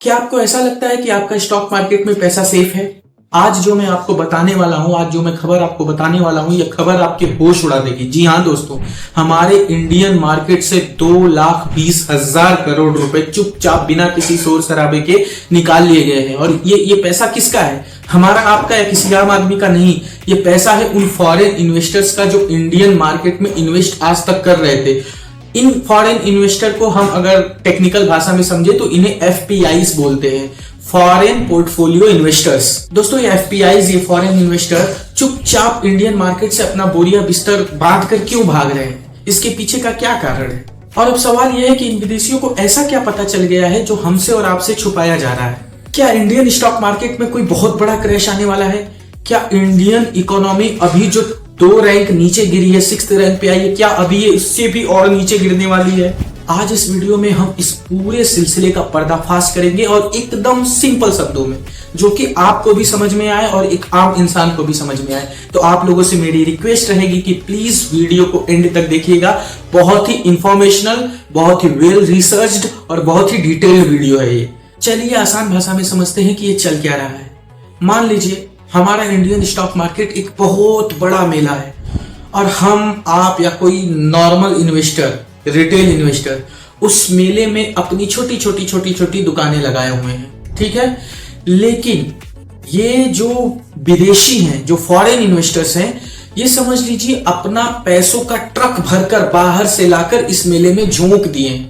क्या आपको ऐसा लगता है कि आपका स्टॉक मार्केट में पैसा सेफ है? आज जो मैं आपको बताने वाला हूं, आज जो मैं खबर आपको बताने वाला हूं, यह खबर आपके होश उड़ा देगी। जी हां दोस्तों, हमारे इंडियन मार्केट से 2,20,000 करोड़ रुपए चुपचाप बिना किसी शोर शराबे के निकाल लिए गए हैं। और ये पैसा किसका है? हमारा, आपका या किसी आम आदमी का नहीं। ये पैसा है उन फॉरेन इन्वेस्टर्स का जो इंडियन मार्केट में इन्वेस्ट आज तक कर रहे थे। इन फॉरेन इन्वेस्टर को हम अगर टेक्निकल भाषा में समझे तो इन्हें एफपीआईज बोलते हैं, फॉरेन पोर्टफोलियो इन्वेस्टर्स। दोस्तों ये एफपीआईज, ये फॉरेन इन्वेस्टर चुपचाप इंडियन मार्केट से अपना बोरिया बिस्तर बांध कर क्यों भाग रहे हैं? इसके पीछे का क्या कारण है? और अब सवाल यह है कि इन विदेशियों को ऐसा क्या पता चल गया है जो हमसे और आपसे छुपाया जा रहा है? क्या इंडियन स्टॉक मार्केट में कोई बहुत बड़ा क्रैश आने वाला है? क्या इंडियन इकोनॉमी अभी जो 2 रैंक नीचे गिरी है, 6th रैंक पे आई है, क्या अभी ये इससे भी और नीचे गिरने वाली है? आज इस वीडियो में हम इस पूरे सिलसिले का पर्दाफाश करेंगे और एकदम सिंपल शब्दों में, जो कि आपको भी समझ में आए और एक आम इंसान को भी समझ में आए। तो आप लोगों से मेरी रिक्वेस्ट रहेगी कि प्लीज वीडियो को एंड तक देखिएगा। बहुत ही इंफॉर्मेशनल, बहुत ही वेल रिसर्च्ड और बहुत ही डिटेल्ड वीडियो है ये। चलिए आसान भाषा में समझते हैं कि ये चल क्या रहा है। मान लीजिए हमारा इंडियन स्टॉक मार्केट एक बहुत बड़ा मेला है और हम, आप या कोई नॉर्मल इन्वेस्टर, रिटेल इन्वेस्टर उस मेले में अपनी छोटी छोटी दुकानें लगाए हुए हैं, ठीक है। लेकिन ये जो विदेशी हैं, जो फॉरेन इन्वेस्टर्स हैं, ये समझ लीजिए अपना पैसों का ट्रक भरकर बाहर से लाकर इस मेले में झोंक दिए हैं।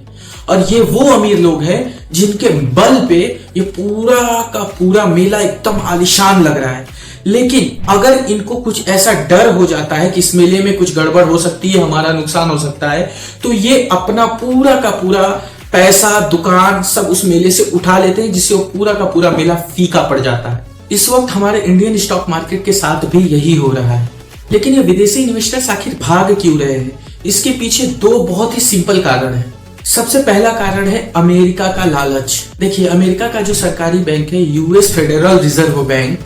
और ये वो अमीर लोग हैं जिनके बल पे ये पूरा का पूरा मेला एकदम आलीशान लग रहा है। लेकिन अगर इनको कुछ ऐसा डर हो जाता है कि इस मेले में कुछ गड़बड़ हो सकती है, हमारा नुकसान हो सकता है, तो ये अपना पूरा का पूरा पैसा, दुकान सब उस मेले से उठा लेते हैं, जिससे वो पूरा का पूरा मेला फीका पड़ जाता है। इस वक्त हमारे इंडियन स्टॉक मार्केट के साथ भी यही हो रहा है। लेकिन ये विदेशी इन्वेस्टर्स आखिर भाग क्यों रहे हैं? इसके पीछे 2 बहुत ही सिंपल कारण है। सबसे पहला कारण है अमेरिका का लालच। देखिए, अमेरिका का जो सरकारी बैंक है, यूएस फेडरल रिजर्व बैंक,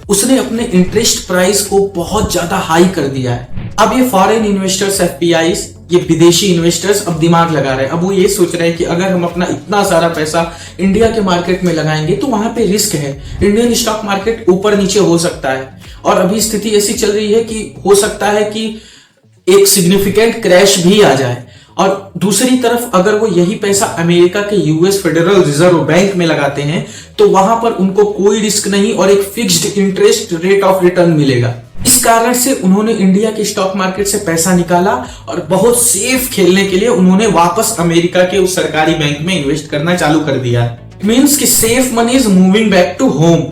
उसने अपने इंटरेस्ट प्राइस को बहुत ज्यादा हाई कर दिया है। अब ये फॉरेन इन्वेस्टर्स, एफपीआईज, ये विदेशी इन्वेस्टर्स अब दिमाग लगा रहे हैं। अब वो ये सोच रहे हैं कि अगर हम अपना इतना सारा पैसा इंडिया के मार्केट में लगाएंगे तो वहां पे रिस्क है, इंडियन स्टॉक मार्केट ऊपर नीचे हो सकता है। और अभी स्थिति ऐसी चल रही है कि हो सकता है कि एक सिग्निफिकेंट क्रैश भी आ जाए। और दूसरी तरफ अगर वो यही पैसा अमेरिका के यूएस फेडरल रिजर्व बैंक में लगाते हैं तो वहां पर उनको कोई रिस्क नहीं और एक fixed interest rate of return मिलेगा। इस कारण से उन्होंने इंडिया के स्टॉक मार्केट से पैसा निकाला और बहुत सेफ खेलने के लिए उन्होंने वापस अमेरिका के उस सरकारी बैंक में इन्वेस्ट करना चालू कर दिया। इट मींस कि safe money is moving back to home.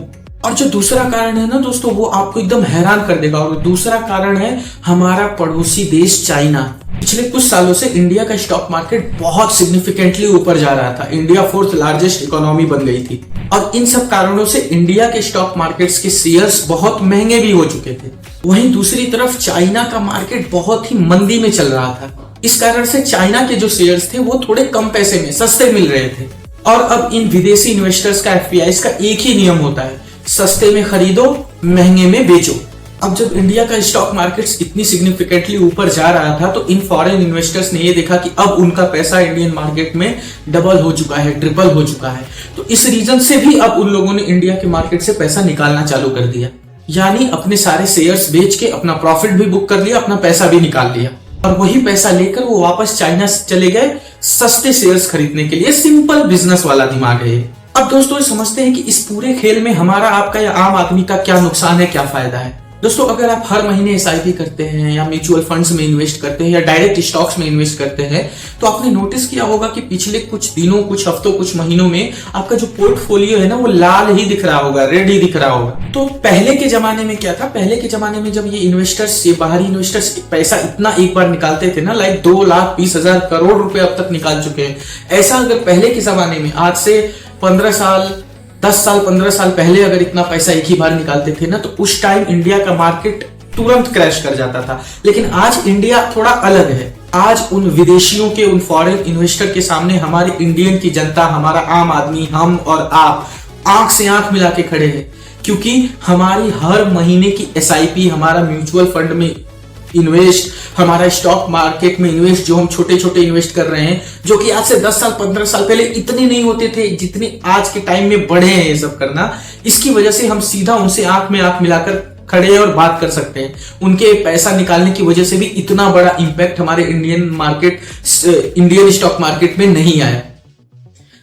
और जो दूसरा कारण है ना दोस्तों, वो आपको एकदम हैरान कर देगा। और दूसरा कारण है हमारा पड़ोसी देश चाइना। पिछले कुछ सालों से इंडिया का स्टॉक मार्केट बहुत सिग्निफिकेंटली ऊपर जा रहा था। इंडिया 4th लार्जेस्ट इकोनॉमी बन गई थी और इन सब कारणों से इंडिया के स्टॉक मार्केट्स के शेयर्स बहुत महंगे भी हो चुके थे। वहीं दूसरी तरफ चाइना का मार्केट बहुत ही मंदी में चल रहा था। इस कारण से चाइना के जो शेयर्स थे वो थोड़े कम पैसे में सस्ते मिल रहे थे। और अब इन विदेशी इन्वेस्टर्स का, एफपीआईज का एक ही नियम होता है, सस्ते में खरीदो, महंगे में बेचो। अब जब इंडिया का स्टॉक मार्केट इतनी सिग्निफिकेंटली ऊपर जा रहा था तो इन फॉरेन इन्वेस्टर्स ने ये देखा कि अब उनका पैसा इंडियन मार्केट में डबल हो चुका है, ट्रिपल हो चुका है। तो इस रीजन से भी अब उन लोगों ने इंडिया के मार्केट से पैसा निकालना चालू कर दिया। यानी अपने सारे शेयर्स बेच के अपना प्रॉफिट भी बुक कर लिया, अपना पैसा भी निकाल लिया और वही पैसा लेकर वो वापस चाइना चले गए सस्ते शेयर्स खरीदने के लिए। सिंपल बिजनेस वाला दिमाग है। अब दोस्तों समझते हैं कि इस पूरे खेल में हमारा, आपका या आम आदमी का क्या नुकसान है, क्या फायदा है। दोस्तों अगर आप हर महीने एसआईपी करते हैं या म्यूचुअल फंड्स में इन्वेस्ट करते हैं या डायरेक्ट स्टॉक्स में इन्वेस्ट करते हैं तो आपने नोटिस किया होगा कि पिछले कुछ दिनों, कुछ हफ्तों, कुछ महीनों में आपका जो पोर्टफोलियो है ना वो लाल ही दिख रहा होगा, रेड ही दिख रहा होगा। तो पहले के जमाने में क्या था? पहले के जमाने में जब ये इन्वेस्टर्स, ये बाहरी इन्वेस्टर्स पैसा इतना एक बार निकालते थे ना, लाइक 2,20,000 करोड़ रुपए अब तक निकाल चुके हैं। ऐसा अगर पहले के जमाने में, आज से 15 साल, 10 साल, 15 साल पहले अगर इतना पैसा एक ही बार निकालते थे ना तो उस टाइम इंडिया का मार्केट तुरंत क्रैश कर जाता था। लेकिन आज इंडिया थोड़ा अलग है। आज उन विदेशियों के, उन फॉरेन इन्वेस्टर के सामने हमारे इंडियन की जनता, हमारा आम आदमी, हम और आप आंख से आंख मिला के खड़े हैं, क्योंकि हमारी हर महीने की एसआईपी, हमारा म्यूचुअल फंड में इन्वेस्ट, हमारा स्टॉक मार्केट में इन्वेस्ट जो हम छोटे छोटे इन्वेस्ट कर रहे हैं, जो कि आज से 10 साल 15 साल पहले इतने नहीं होते थे जितने आज के टाइम में बढ़े हैं ये सब करना। इसकी वजह से हम सीधा उनसे आंख में आंख मिलाकर खड़े और बात कर सकते हैं। उनके पैसा निकालने की वजह से भी इतना बड़ा इंपैक्ट हमारे इंडियन स्टॉक मार्केट में नहीं आया।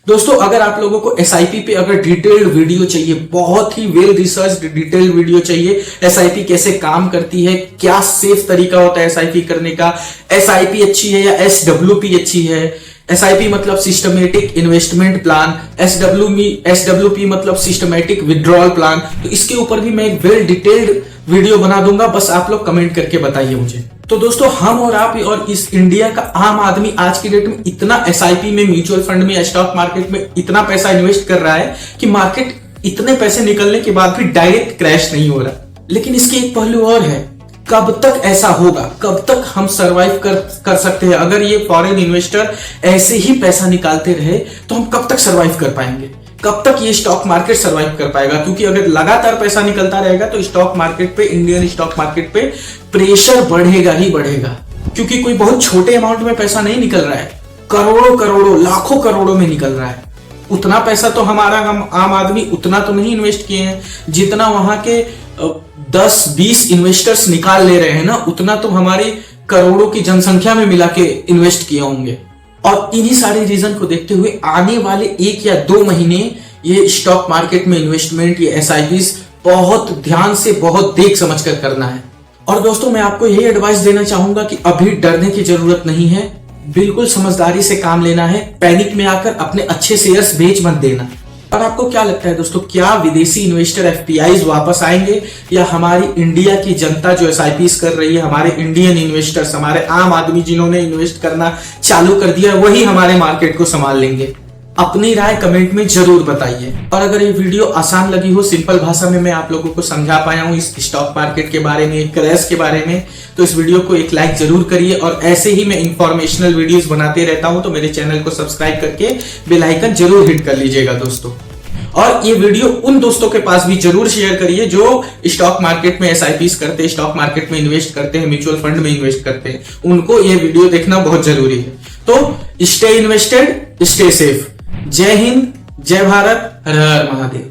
दोस्तों, अगर आप लोगों को एसआईपी पे अगर डिटेल्ड वीडियो चाहिए, बहुत ही वेल रिसर्च डिटेल्ड वीडियो चाहिए, एसआईपी कैसे काम करती है, क्या सेफ तरीका होता है एसआईपी करने का, एसआईपी अच्छी है या एसडब्ल्यूपी अच्छी है, एसआईपी मतलब सिस्टमेटिक इन्वेस्टमेंट प्लान, एसडब्ल्यूपी मतलब सिस्टमेटिक विड्रॉल प्लान, तो इसके ऊपर भी मैं एक वेल डिटेल्ड वीडियो बना दूंगा। बस आप लोग कमेंट करके बताइए मुझे। तो दोस्तों, हम और आप और इस इंडिया का आम आदमी आज की डेट में इतना एसआईपी में, म्यूचुअल फंड में या स्टॉक मार्केट में इतना पैसा इन्वेस्ट कर रहा है कि मार्केट इतने पैसे निकलने के बाद भी डायरेक्ट क्रैश नहीं हो रहा। लेकिन इसके एक पहलू और है, कब तक ऐसा होगा, कब तक हम सरवाइव कर सकते हैं? अगर ये फॉरेन इन्वेस्टर ऐसे ही पैसा निकालते रहे तो हम कब तक सरवाइव कर पाएंगे? कब तक ये स्टॉक मार्केट सरवाइव कर पाएगा? क्योंकि अगर लगातार पैसा निकलता रहेगा तो स्टॉक मार्केट पे, इंडियन स्टॉक मार्केट पे प्रेशर बढ़ेगा ही बढ़ेगा। क्योंकि कोई बहुत छोटे अमाउंट में पैसा नहीं निकल रहा है, करोड़ों करोड़ों लाखों करोड़ों में निकल रहा है। उतना पैसा तो हम आम आदमी उतना तो नहीं इन्वेस्ट किए हैं जितना वहां के 10-20 इन्वेस्टर्स निकाल ले रहे हैं ना, उतना तो हमारी करोड़ों की जनसंख्या में मिला के इन्वेस्ट किए होंगे। और इन्हीं सारे रीजन को देखते हुए आने वाले 1 या 2 महीने ये स्टॉक मार्केट में इन्वेस्टमेंट, ये एसआईपीज बहुत ध्यान से, बहुत देख समझ कर करना है। और दोस्तों, मैं आपको यही एडवाइस देना चाहूंगा कि अभी डरने की जरूरत नहीं है, बिल्कुल समझदारी से काम लेना है। पैनिक में आकर अपने अच्छे शेयर्स बेच मत देना। और आपको क्या लगता है दोस्तों, क्या विदेशी इन्वेस्टर एफपीआईज वापस आएंगे या हमारी इंडिया की जनता जो एसआईपीज कर रही है, हमारे इंडियन इन्वेस्टर्स, हमारे आम आदमी जिन्होंने इन्वेस्ट करना चालू कर दिया, वही हमारे मार्केट को संभाल लेंगे? अपनी राय कमेंट में जरूर बताइए। और अगर ये वीडियो आसान लगी हो, सिंपल भाषा में मैं आप लोगों को समझा पाया हूं इस स्टॉक मार्केट के बारे में, क्रैश के बारे में, तो इस वीडियो को एक लाइक जरूर करिए। और ऐसे ही मैं इंफॉर्मेशनल वीडियोस बनाते रहता हूं, तो मेरे चैनल को सब्सक्राइब करके बेल आइकन जरूर हिट कर लीजिएगा दोस्तों। और ये वीडियो उन दोस्तों के पास भी जरूर शेयर करिए जो स्टॉक मार्केट में एसआईपीज करते हैं, स्टॉक मार्केट में इन्वेस्ट करते हैं, म्यूचुअल फंड में इन्वेस्ट करते हैं। उनको ये वीडियो देखना बहुत जरूरी है। तो स्टे इन्वेस्टेड, स्टे सेफ। जय हिंद, जय भारत, हर हर महादेव।